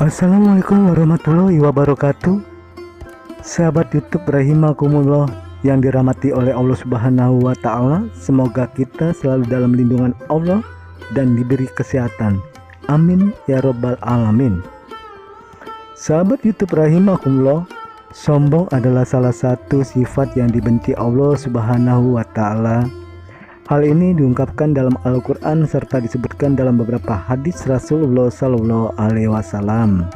Assalamualaikum warahmatullahi wabarakatuh. Sahabat YouTube rahimakumullah yang dirahmati oleh Allah Subhanahu wa taala, semoga kita selalu dalam lindungan Allah dan diberi kesehatan. Amin ya robbal alamin. Sahabat YouTube rahimakumullah, sombong adalah salah satu sifat yang dibenci Allah Subhanahu wa taala. Hal ini diungkapkan dalam Al-Quran serta disebutkan dalam beberapa hadis Rasulullah Sallallahu Alaihi Wasallam.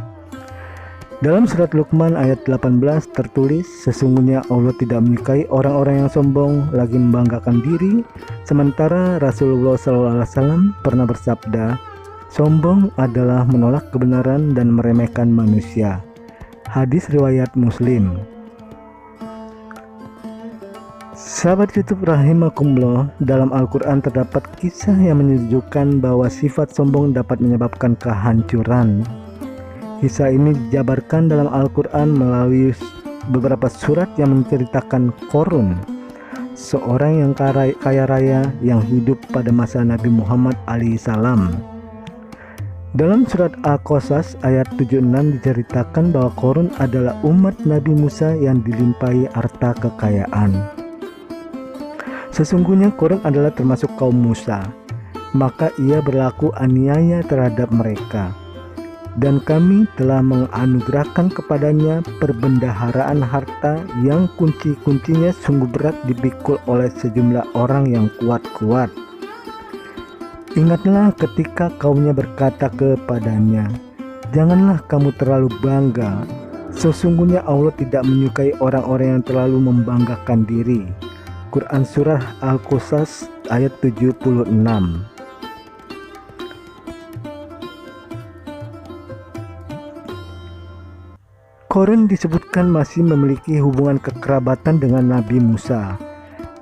Dalam surat Luqman ayat 18 tertulis, sesungguhnya Allah tidak menyukai orang-orang yang sombong lagi membanggakan diri. Sementara Rasulullah Sallallahu Alaihi Wasallam pernah bersabda, sombong adalah menolak kebenaran dan meremehkan manusia. Hadis riwayat Muslim. Sahabat YouTube rahimakumullah, dalam Al-Quran terdapat kisah yang menunjukkan bahwa sifat sombong dapat menyebabkan kehancuran. Kisah ini dijabarkan dalam Al-Quran melalui beberapa surat yang menceritakan Qarun, seorang yang kaya raya yang hidup pada masa Nabi Muhammad alaihissalam. Dalam surat Al-Qasas ayat 76 diceritakan bahwa Qarun adalah umat Nabi Musa yang dilimpahi harta kekayaan. Sesungguhnya Qarun adalah termasuk kaum Musa, maka ia berlaku aniaya terhadap mereka. Dan kami telah menganugerahkan kepadanya perbendaharaan harta yang kunci-kuncinya sungguh berat dipikul oleh sejumlah orang yang kuat-kuat. Ingatlah ketika kaumnya berkata kepadanya, janganlah kamu terlalu bangga. Sesungguhnya Allah tidak menyukai orang-orang yang terlalu membanggakan diri. Quran Surah Al-Qasas ayat 76. Qarun disebutkan masih memiliki hubungan kekerabatan dengan Nabi Musa.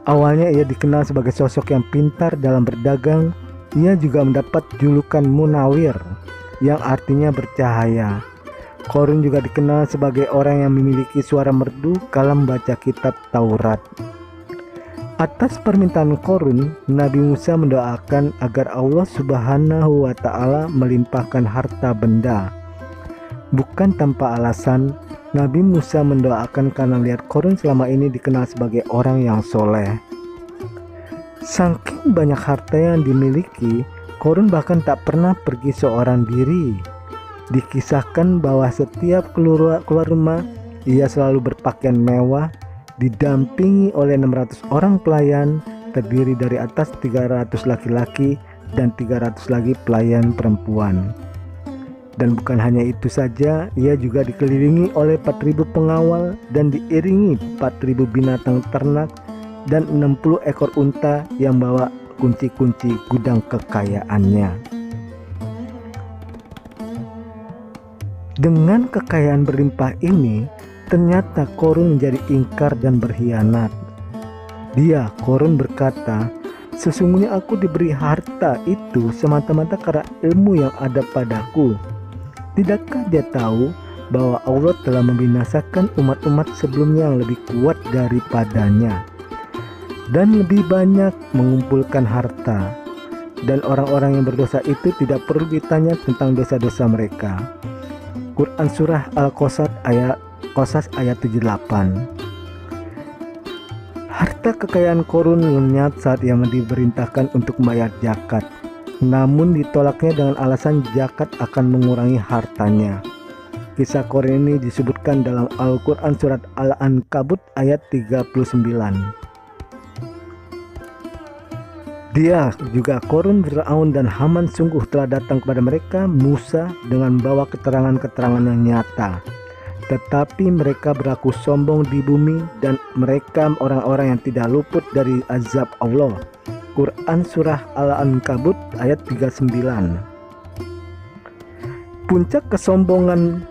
Awalnya ia dikenal sebagai sosok yang pintar dalam berdagang. Ia juga mendapat julukan Munawir yang artinya bercahaya. Qarun juga dikenal sebagai orang yang memiliki suara merdu kala membaca kitab Taurat. Atas permintaan Qarun, Nabi Musa mendoakan agar Allah Subhanahu wa taala melimpahkan harta benda. Bukan tanpa alasan, Nabi Musa mendoakan karena lihat Qarun selama ini dikenal sebagai orang yang soleh. Saking banyak harta yang dimiliki, Qarun bahkan tak pernah pergi seorang diri. Dikisahkan bahwa setiap keluar rumah, ia selalu berpakaian mewah, didampingi oleh 600 orang pelayan, terdiri dari atas 300 laki-laki dan 300 lagi pelayan perempuan. Dan bukan hanya itu saja, ia juga dikelilingi oleh 4.000 pengawal dan diiringi 4.000 binatang ternak dan 60 ekor unta yang bawa kunci-kunci gudang kekayaannya. Dengan kekayaan berlimpah ini, ternyata Qarun menjadi ingkar dan berkhianat. Dia, Qarun, berkata, sesungguhnya aku diberi harta itu semata-mata karena ilmu yang ada padaku. Tidakkah dia tahu bahwa Allah telah membinasakan umat-umat sebelumnya yang lebih kuat daripadanya dan lebih banyak mengumpulkan harta, dan orang-orang yang berdosa itu tidak perlu ditanya tentang dosa-dosa mereka. Quran Surah Al-Qasas ayat 78. Harta kekayaan Qarun lenyap saat ia diperintahkan untuk membayar zakat, namun ditolaknya dengan alasan zakat akan mengurangi hartanya. Kisah Qarun ini disebutkan dalam Al-Quran surat Al-Ankabut ayat 39. Dia juga Qarun, Fir'aun dan Haman sungguh telah datang kepada mereka Musa dengan membawa keterangan-keterangan yang nyata. Tetapi mereka berlaku sombong di bumi dan mereka orang-orang yang tidak luput dari azab Allah. Quran Surah Al-Ankabut ayat 39. Puncak kesombongan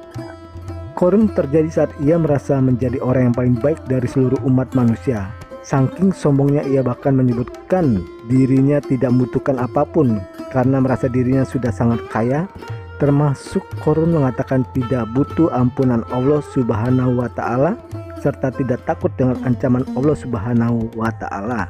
Qarun terjadi saat ia merasa menjadi orang yang paling baik dari seluruh umat manusia. Saking sombongnya ia bahkan menyebutkan dirinya tidak membutuhkan apapun karena merasa dirinya sudah sangat kaya. Termasuk Qarun mengatakan tidak butuh ampunan Allah Subhanahu wa taala serta tidak takut dengan ancaman Allah Subhanahu wa taala.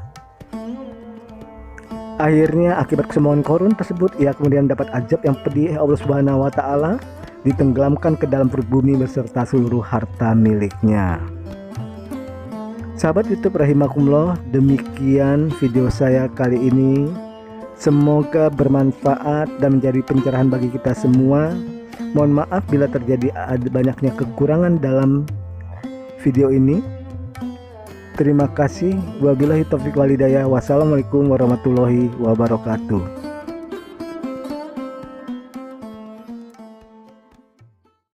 Akhirnya akibat kesombongan Qarun tersebut, ia kemudian dapat azab yang pedih Allah Subhanahu wa taala. ditenggelamkan ke dalam perut bumi beserta seluruh harta miliknya. Sahabat YouTube rahimakumullah, demikian video saya kali ini. Semoga bermanfaat dan menjadi pencerahan bagi kita semua. Mohon maaf bila terjadi banyaknya kekurangan dalam video ini. Terima kasih. Wabillahi taufiq wal hidayah. Wassalamualaikum warahmatullahi wabarakatuh.